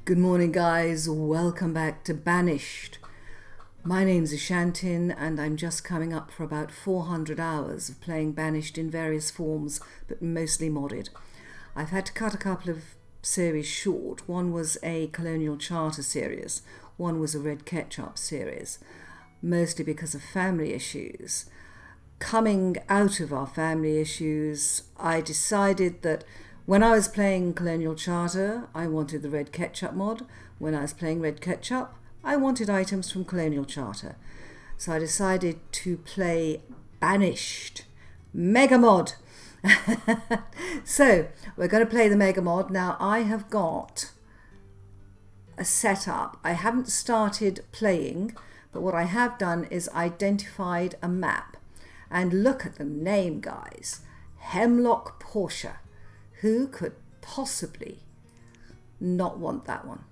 Good morning, guys. Welcome back to Banished. My name's Ashantin and I'm just coming up for about 400 hours of playing Banished in various forms, but mostly modded. I've had to cut a couple of series short. One was a Colonial Charter series, one was a Red Ketchup series, mostly because of family issues. Coming out of our family issues, I decided that when I was playing Colonial Charter, I wanted the Red Ketchup mod. When I was playing Red Ketchup, I wanted items from Colonial Charter. So I decided to play Banished Megamod. So we're going to play the Megamod. Now I have got a setup. I haven't started playing, but what I have done is identified a map. And look at the name, guys. Hemlock Portia. Who could possibly not want that one?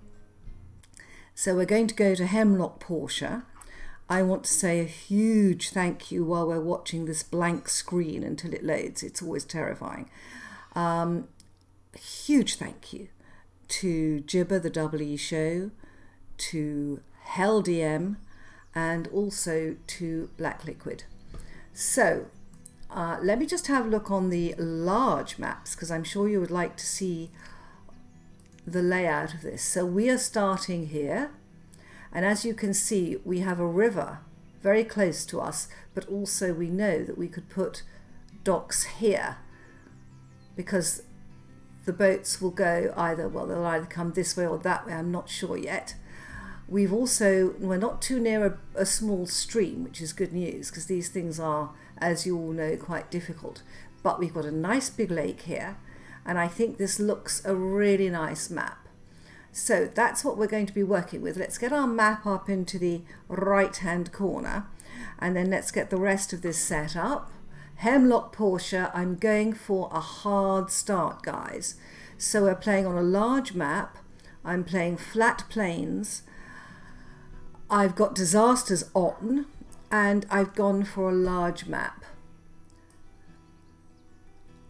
So we're going to go to Hemlock Portia. I want to say a huge thank you while we're watching this blank screen until it loads. It's always terrifying. A huge thank you to Jibber the Double E Show, to Hell DM, and also to Black Liquid. So let me just have a look on the large maps, because I'm sure you would like to see the layout of this. So we are starting here, and as you can see, we have a river very close to us, but also we know that we could put docks here because the boats will go either, well, they'll either come this way or that way, I'm not sure yet. We're not too near a small stream, which is good news, because these things are, as you all know, quite difficult. But we've got a nice big lake here, and I think this looks a really nice map. So that's what we're going to be working with. Let's get our map up into the right-hand corner, and then let's get the rest of this set up. Hemlock Portia, I'm going for a hard start, guys. So we're playing on a large map. I'm playing flat plains. I've got disasters on, and I've gone for a large map.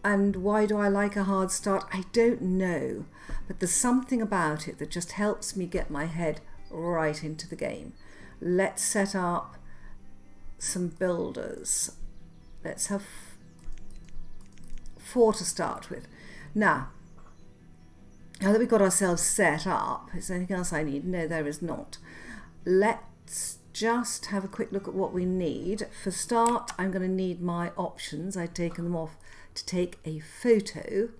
And why do I like a hard start? I don't know, but there's something about it that just helps me get my head right into the game. Let's set up some builders. Let's have 4 to start with. Now that we've got ourselves set up, is there anything else I need? No, there is not. Let's just have a quick look at what we need. For start, I'm going to need my options. I've taken them off to take a photo.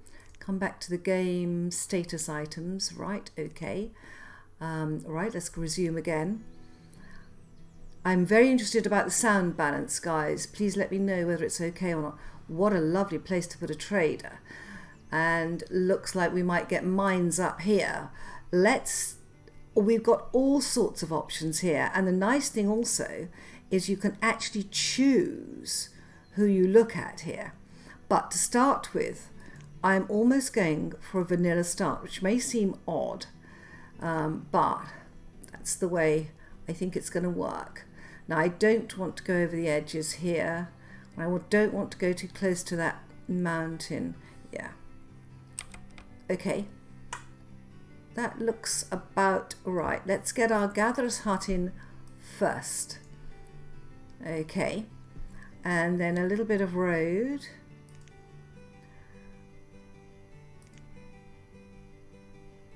Come back to the game status items. Right, okay. Right, let's resume again. I'm very interested about the sound balance, guys. Please let me know whether it's okay or not. What a lovely place to put a trader. And looks like we might get mines up here. We've got all sorts of options here, and the nice thing also is you can actually choose who you look at here. But to start with, I'm almost going for a vanilla start, which may seem odd, but that's the way I think it's going to work. Now I don't want to go over the edges here. I don't want to go too close to that mountain. Yeah. Okay. That looks about right. Let's get our gatherer's hut in first. Okay. And then a little bit of road.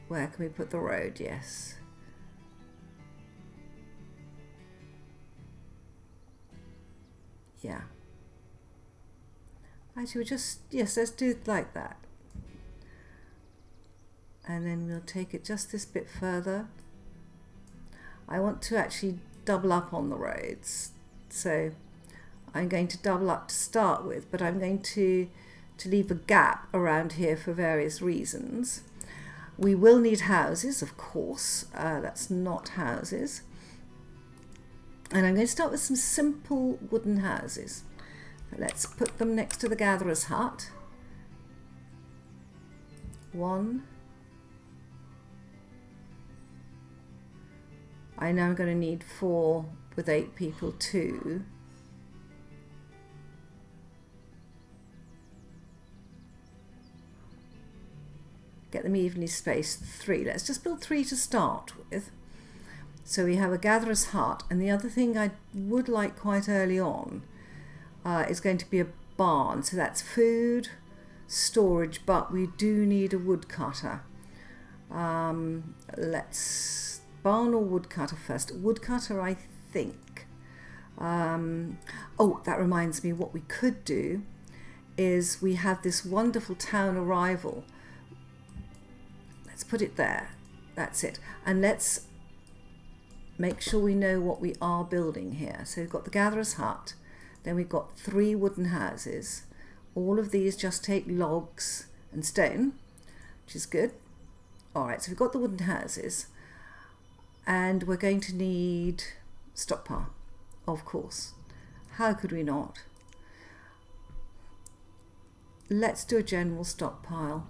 Where can we put the road? Yes. Yeah. Actually, yes, let's do it like that. And then we'll take it just this bit further. I want to actually double up on the roads, so I'm going to double up to start with, but I'm going to leave a gap around here for various reasons. We will need houses, of course. That's not houses. And I'm going to start with some simple wooden houses. Let's put them next to the gatherer's hut. 1. I know I'm going to need 4 with 8 people too. get them evenly spaced. 3. Let's just build 3 to start with. So we have a gatherer's hut, and the other thing I would like quite early on is going to be a barn. So that's food, storage, but we do need a woodcutter. Let's barn or woodcutter first. Woodcutter, I think. Oh, that reminds me, what we could do is we have this wonderful town arrival. Let's put it there. That's it. And let's make sure we know what we are building here. So we've got the gatherer's hut, then we've got 3 wooden houses. All of these just take logs and stone, which is good. All right, so we've got the wooden houses, and we're going to need stockpile, of course. How could we not? Let's do a general stockpile,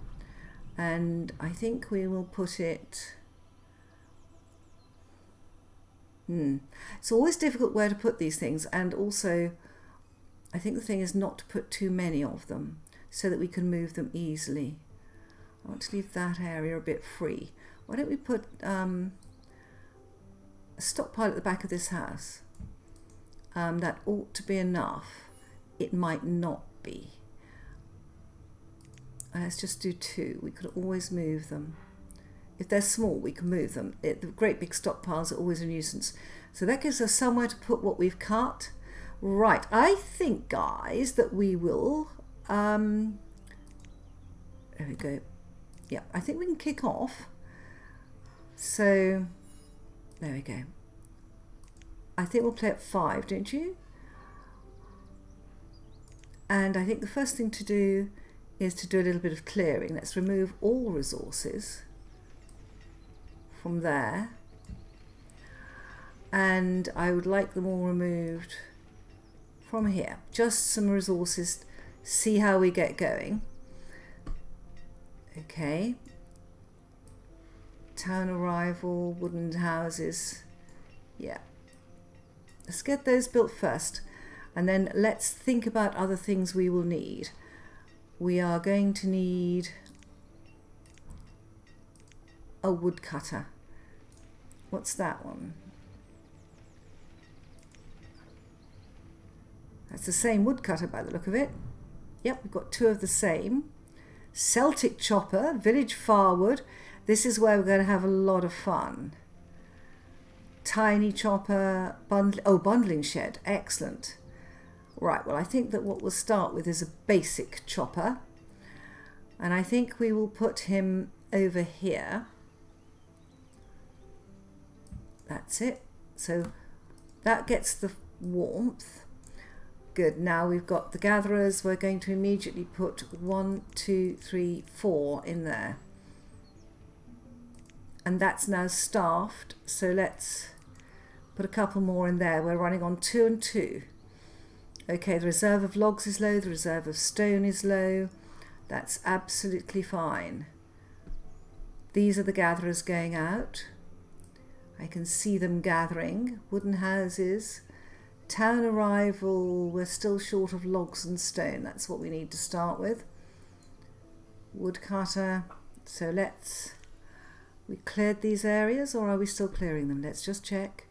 and I think we will put it... It's always difficult where to put these things, and also I think the thing is not to put too many of them so that we can move them easily. I want to leave that area a bit free. Why don't we put a stockpile at the back of this house? That ought to be enough. It might not be. Let's just do 2. We could always move them. If they're small, we can move them. The great big stockpiles are always a nuisance. So that gives us somewhere to put what we've cut. Right, I think, guys, that we will... there we go. Yeah, I think we can kick off. So, there we go. I think we'll play at 5, don't you? And I think the first thing to do is to do a little bit of clearing. Let's remove all resources from there, and I would like them all removed from here. Just some resources, see how we get going. Okay, town arrival, wooden houses, yeah, let's get those built first, and then let's think about other things we will need. We are going to need a woodcutter. What's that one? That's the same woodcutter by the look of it. Yep, we've got 2 of the same. Celtic chopper, village firewood. This is where we're going to have a lot of fun. Tiny chopper, bundling shed. Excellent. Right, well, I think that what we'll start with is a basic chopper. And I think we will put him over here. That's it. So that gets the warmth. Good. Now we've got the gatherers. We're going to immediately put 1, 2, 3, 4 in there. And that's now staffed. So let's put a couple more in there. We're running on 2 and 2. Okay, the reserve of logs is low. The reserve of stone is low. That's absolutely fine. These are the gatherers going out. I can see them gathering. Wooden houses. Town arrival. We're still short of logs and stone. That's what we need to start with. Woodcutter. So let's... We cleared these areas, or are we still clearing them? Let's just check.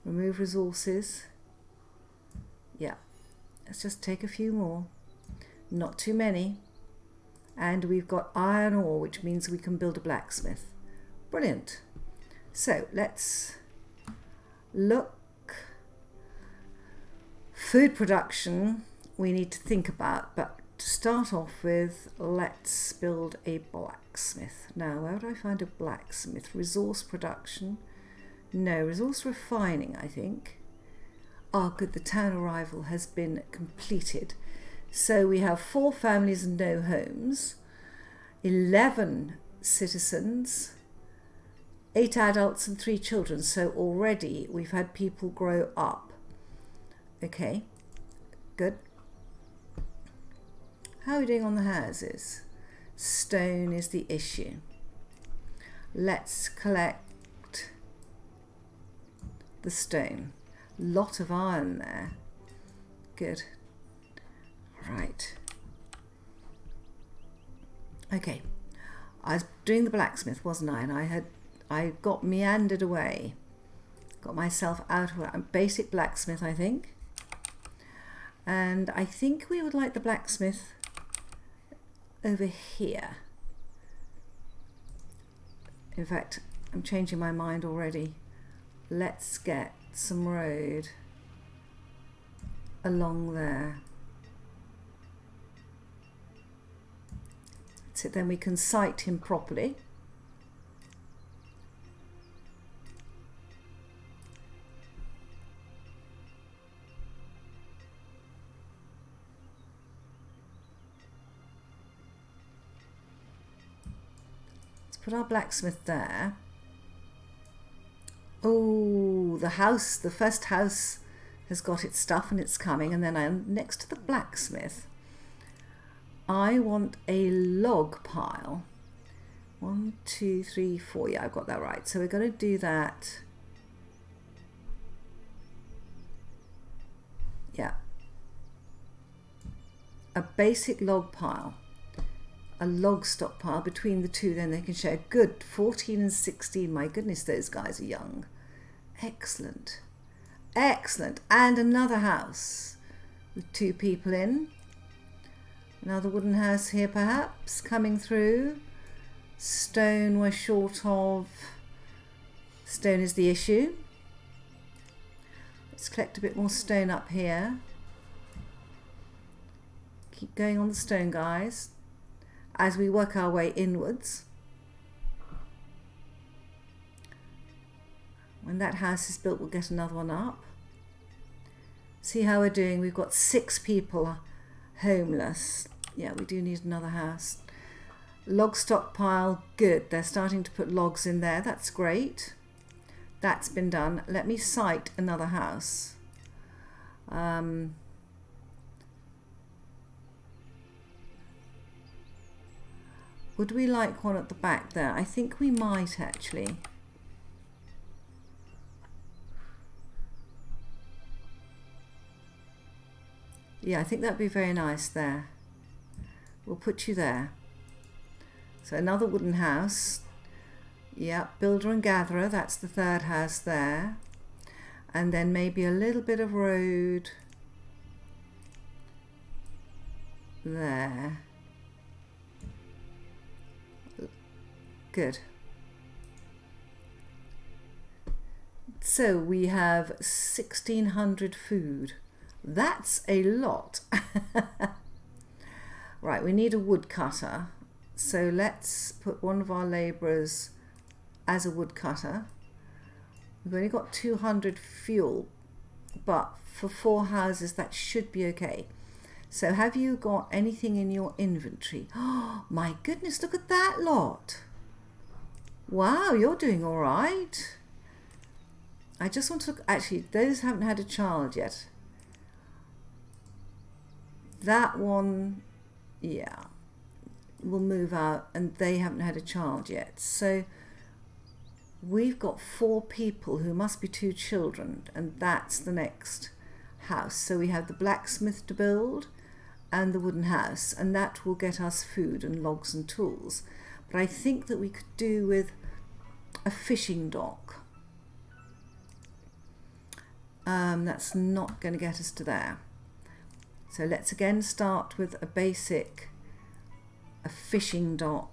Remove resources. Yeah. Let's just take a few more. Not too many. And we've got iron ore, which means we can build a blacksmith. Brilliant. So let's look. Food production we need to think about, but to start off with, let's build a blacksmith. Now, where would I find a blacksmith? Resource production? No, resource refining, I think. Oh, good, the town arrival has been completed. So we have 4 families and no homes, 11 citizens, 8 adults and 3 children. So already we've had people grow up. Okay, good. How are we doing on the houses? Stone is the issue. Let's collect the stone. Lot of iron there. Good. Right. Okay. I was doing the blacksmith, wasn't I? And I got meandered away. Got myself out of a basic blacksmith, I think. And I think we would like the blacksmith over here. In fact, I'm changing my mind already. Let's get some road along there. So then we can sight him properly. Let's put our blacksmith there. Oh, the house, the first house has got its stuff and it's coming. And then I'm next to the blacksmith. I want a log pile. 1, 2, 3, 4. Yeah, I've got that right. So we're going to do that. Yeah. A basic log pile. A log stockpile between the two. Then they can share. Good. 14 and 16. My goodness, those guys are young. Excellent. Excellent. And another house with 2 people in. Another wooden house here perhaps coming through. Stone we're short of. Stone is the issue. Let's collect a bit more stone up here. Keep going on the stone, guys, as we work our way inwards. When that house is built, we'll get another one up. See how we're doing. We've got 6 people homeless. Yeah, we do need another house. Log stockpile, good. They're starting to put logs in there. That's great. That's been done. Let me site another house. Would we like one at the back there? I think we might actually. Yeah, I think that'd be very nice there. We'll put you there. So another wooden house. Yeah, builder and gatherer, that's the 3rd house there. And then maybe a little bit of road there. Good. So we have 1,600 food. That's a lot. Right, we need a woodcutter. So let's put one of our labourers as a woodcutter. We've only got 200 fuel, but for 4 houses that should be okay. So have you got anything in your inventory? Oh my goodness, look at that lot. Wow, you're doing all right. I just want to look, actually those haven't had a child yet. That one, yeah, will move out and they haven't had a child yet. So we've got 4 people who must be 2 children, and that's the next house. So we have the blacksmith to build and the wooden house, and that will get us food and logs and tools. But I think that we could do with a fishing dock. That's not going to get us to there. So let's again start with a basic, a fishing dock.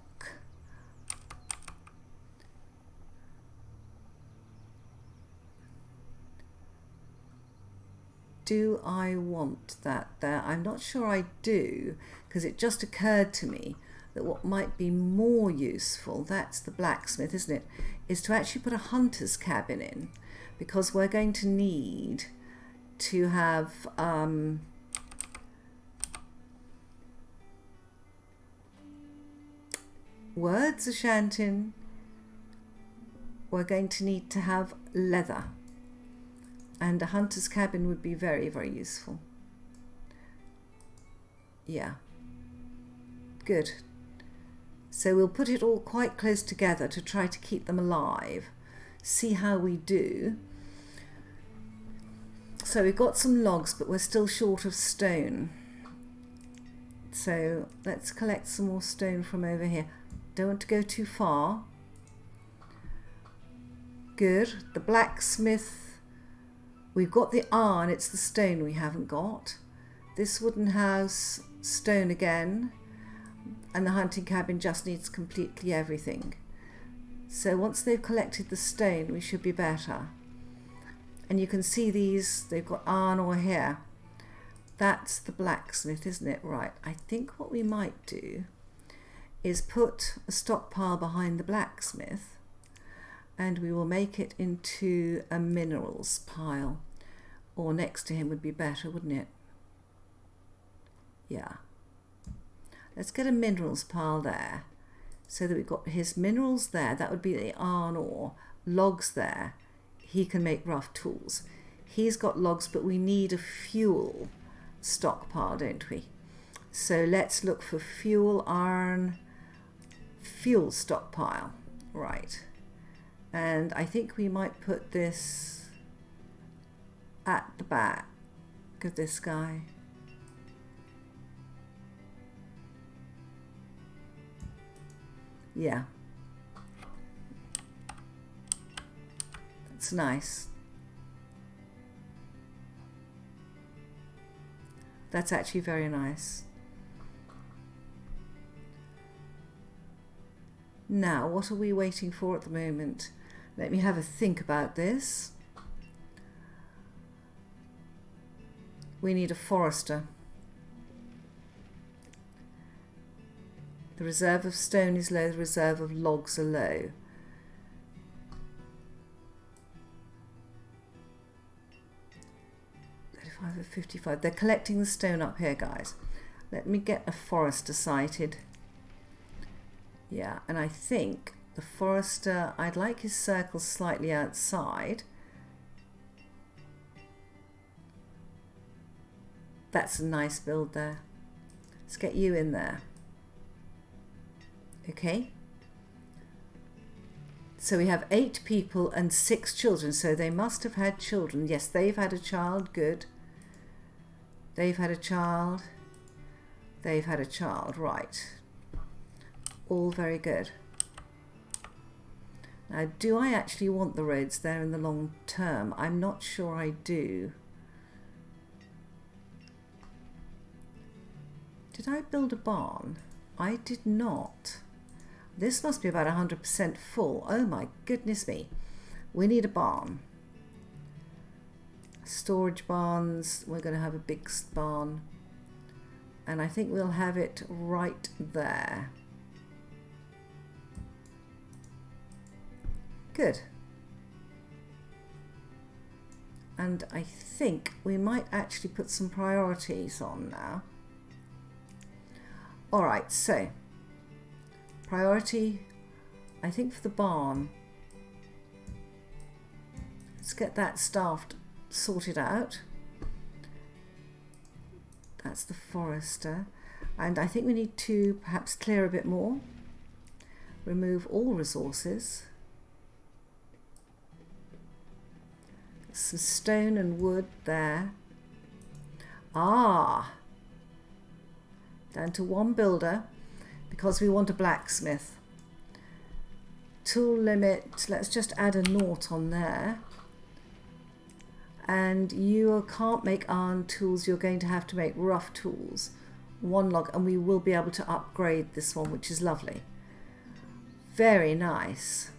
Do I want that there? I'm not sure I do, because it just occurred to me that what might be more useful, that's the blacksmith, isn't it, is to actually put a hunter's cabin in, because we're going to need to have words, Ashantin. We're going to need to have leather, and a hunter's cabin would be very, very useful. Yeah, good. So we'll put it all quite close together to try to keep them alive, see how we do. So we've got some logs, but we're still short of stone. So let's collect some more stone from over here. Don't want to go too far. Good. The blacksmith, we've got the iron, it's the stone we haven't got. This wooden house, stone again, and the hunting cabin just needs completely everything. So once they've collected the stone, we should be better. And you can see these, they've got iron ore here. That's the blacksmith, isn't it? Right, I think what we might do is put a stockpile behind the blacksmith, and we will make it into a minerals pile. Or next to him would be better, wouldn't it? Yeah. Let's get a minerals pile there, so that we've got his minerals there. That would be the iron ore. Logs there. He can make rough tools. He's got logs, but we need a fuel stockpile, don't we? So let's look for fuel, iron, fuel stockpile. Right. And I think we might put this at the back of this guy. Yeah. That's nice. That's actually very nice. Now, what are we waiting for at the moment? Let me have a think about this. We need a forester. The reserve of stone is low, the reserve of logs are low. Of 55. They're collecting the stone up here, guys. Let me get a forester sighted. Yeah, and I think the forester, I'd like his circle slightly outside. That's a nice build there. Let's get you in there. Okay. So we have 8 people and 6 children. So they must have had children. Yes, they've had a child. Good. They've had a child. They've had a child. Right. All very good. Now, do I actually want the roads there in the long term? I'm not sure I do. Did I build a barn? I did not. This must be about 100% full. Oh my goodness me. We need a barn. Storage barns. We're going to have a big barn. And I think we'll have it right there. Good. And I think we might actually put some priorities on now. All right, so priority, I think for the barn, let's get that staffed, sorted out. That's the forester, and I think we need to perhaps clear a bit more. Remove all resources. Some stone and wood there. Ah, down to 1 builder because we want a blacksmith. Tool limit, let's just add a 0 on there. And you can't make iron tools, you're going to have to make rough tools. 1 log, and we will be able to upgrade this one, which is lovely. Very nice.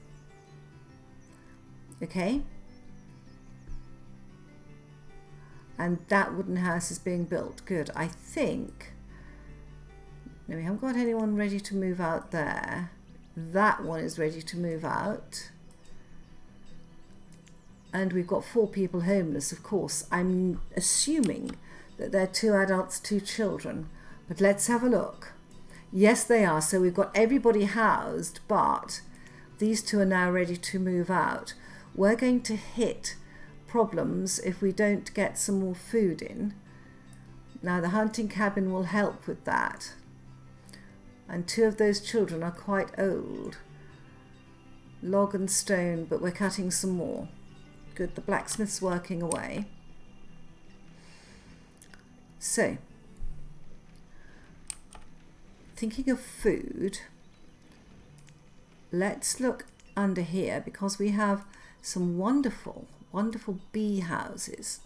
Okay. And that wooden house is being built. Good. I think, no, we haven't got anyone ready to move out there. That one is ready to move out. And we've got 4 people homeless, of course. I'm assuming that they're 2 adults, 2 children. But let's have a look. Yes, they are. So we've got everybody housed, but these 2 are now ready to move out. We're going to hit problems if we don't get some more food in. Now the hunting cabin will help with that. And 2 of those children are quite old. Log and stone, but we're cutting some more. Good, the blacksmith's working away. So, thinking of food, let's look under here, because we have some wonderful, wonderful bee houses.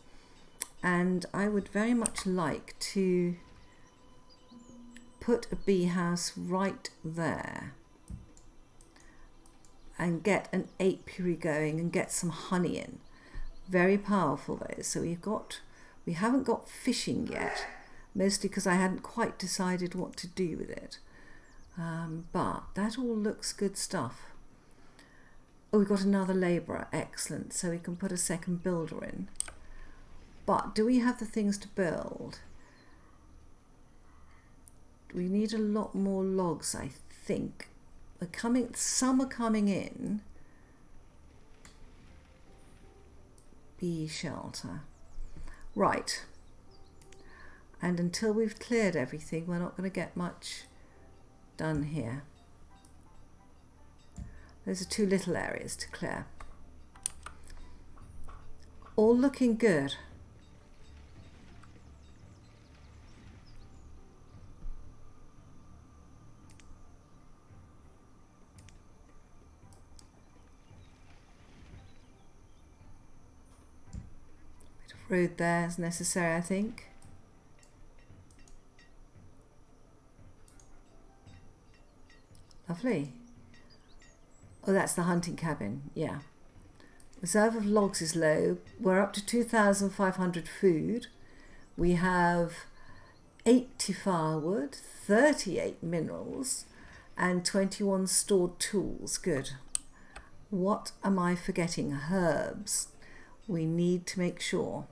And I would very much like to put a bee house right there and get an apiary going and get some honey in. Very powerful those. So we haven't got fishing yet, mostly because I hadn't quite decided what to do with it. But that all looks good stuff. Oh, we've got another labourer, excellent. So we can put a second builder in. But do we have the things to build? We need a lot more logs, I think. Some are coming in. Bee shelter. Right. And until we've cleared everything, we're not going to get much done here. Those are two little areas to clear. All looking good. Bit of road there is necessary, I think. Lovely. Oh, that's the hunting cabin, yeah. Reserve of logs is low. We're up to 2,500 food. We have 80 firewood, 38 minerals, and 21 stored tools. Good. What am I forgetting? Herbs. We need to make sure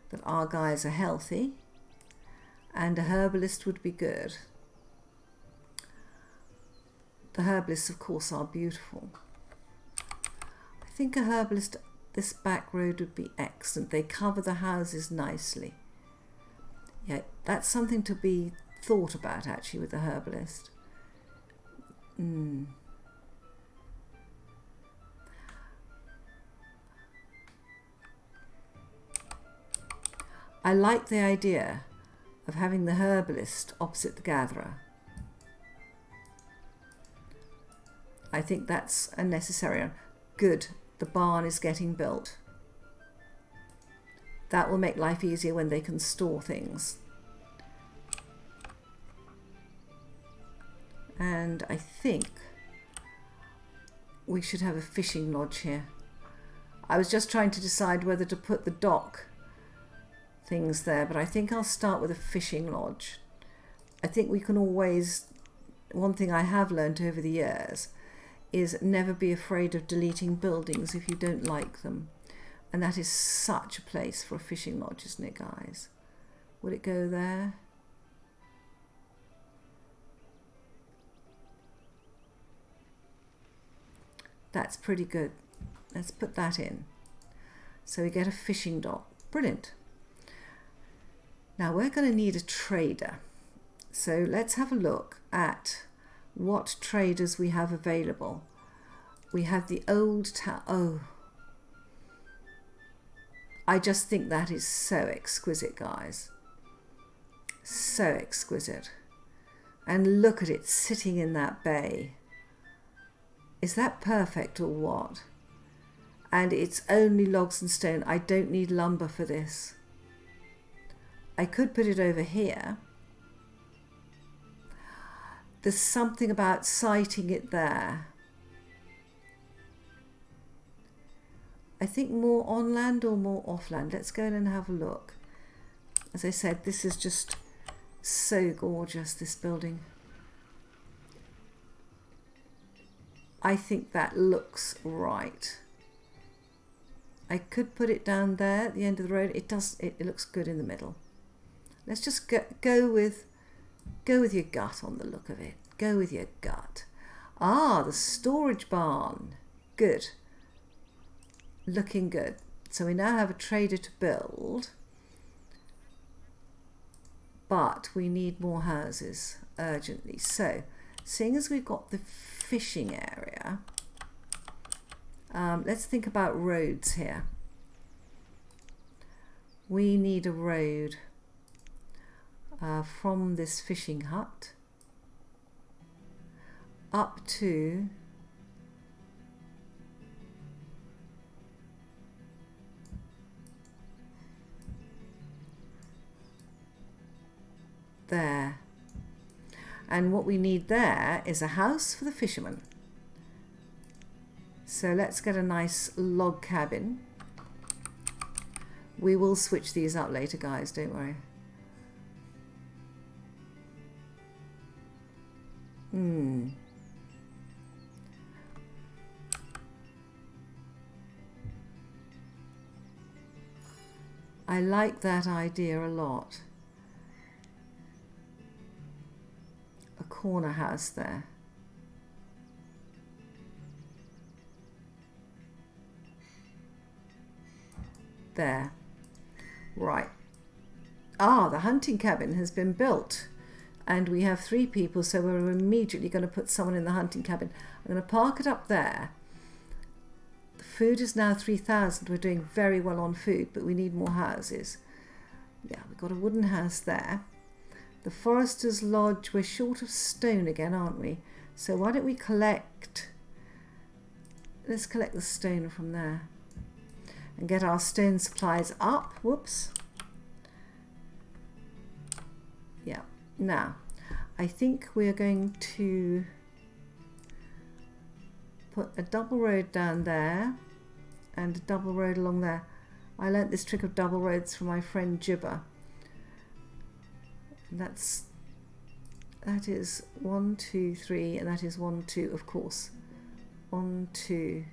that our guys are healthy, and a herbalist would be good. The herbalists, of course, are beautiful. I think a herbalist, this back road would be excellent. They cover the houses nicely. Yeah, that's something to be thought about, actually, with the herbalist. I like the idea of having the herbalist opposite the gatherer. I think that's a necessary one. Good, the barn is getting built. That will make life easier when they can store things. And I think we should have a fishing lodge here. I was just trying to decide whether to put the dock things there, but I think I'll start with a fishing lodge. I think we can always, one thing I have learned over the years is never be afraid of deleting buildings if you don't like them. And that is such a place for a fishing lodge, isn't it, guys? Would it go there? That's pretty good. Let's put that in. So we get a fishing dock. Brilliant. Now we're going to need a trader. So let's have a look at what traders we have available. We have the old town. Oh, I just think that is so exquisite, guys. So exquisite. And look at it sitting in that bay. Is that perfect or what? And it's only logs and stone. I don't need lumber for this. I could put it over here. There's something about siting it there. I think more on land or more off land. Let's go in and have a look. As I said, this is just so gorgeous, this building. I think that looks right. I could put it down there at the end of the road. It does. It looks good in the middle. Let's just go with your gut on the look of it. Go with your gut. Ah, the storage barn. Good. Looking good. So we now have a trader to build. But we need more houses urgently. So, seeing as we've got the fishing area, let's think about roads here. We need a road from this fishing hut up to there. And what we need there is a house for the fisherman. So let's get a nice log cabin. We will switch these up later, guys, don't worry. I like that idea a lot. A corner house there. There. Right. Ah, the hunting cabin has been built. And we have 3 people, so we're immediately going to put someone in the hunting cabin. I'm going to park it up there. The food is now 3,000. We're doing very well on food, but we need more houses. Yeah, we've got a wooden house there. The Forester's Lodge, we're short of stone again, aren't we? So why don't we collect... Let's collect the stone from there. And get our stone supplies up. Whoops. Yeah. Now, I think we're going to put a double road down there and a double road along there. I learnt this trick of double roads from my friend Jibber. That is 1, 2, 3, and that is 1, 2, of course. 1, 2.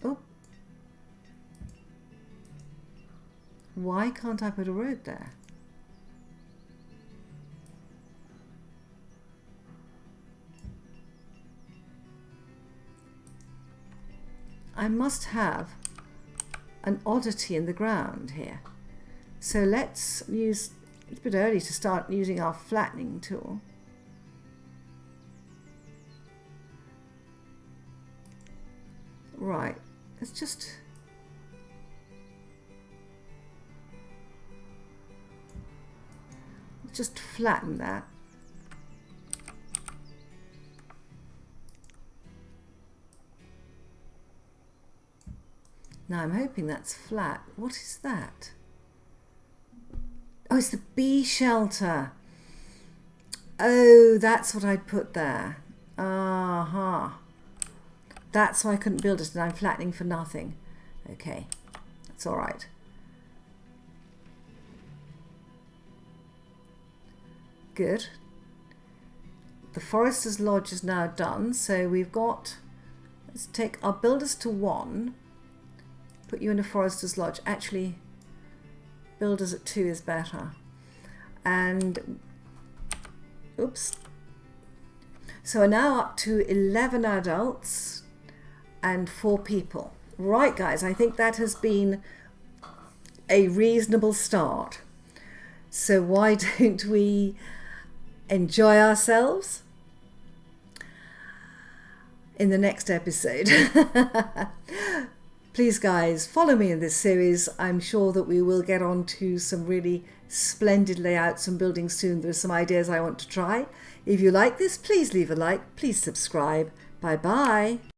Oh. Why can't I put a road there? I must have an oddity in the ground here. So let's use, it's a bit early to start using our flattening tool. Right, let's just flatten that. Now I'm hoping that's flat. What is that? Oh, it's the bee shelter. Oh, that's what I'd put there. Aha. That's why I couldn't build it, and I'm flattening for nothing. Okay, that's all right. Good. The Forester's Lodge is now done, so we've got, let's take our builders to 1. Put you in a Forester's Lodge. Actually, builders at 2 is better. And, oops. So we're now up to 11 adults and 4 people. Right, guys, I think that has been a reasonable start. So why don't we enjoy ourselves in the next episode? Please, guys, follow me in this series. I'm sure that we will get on to some really splendid layouts and buildings soon. There are some ideas I want to try. If you like this, please leave a like. Please subscribe. Bye-bye.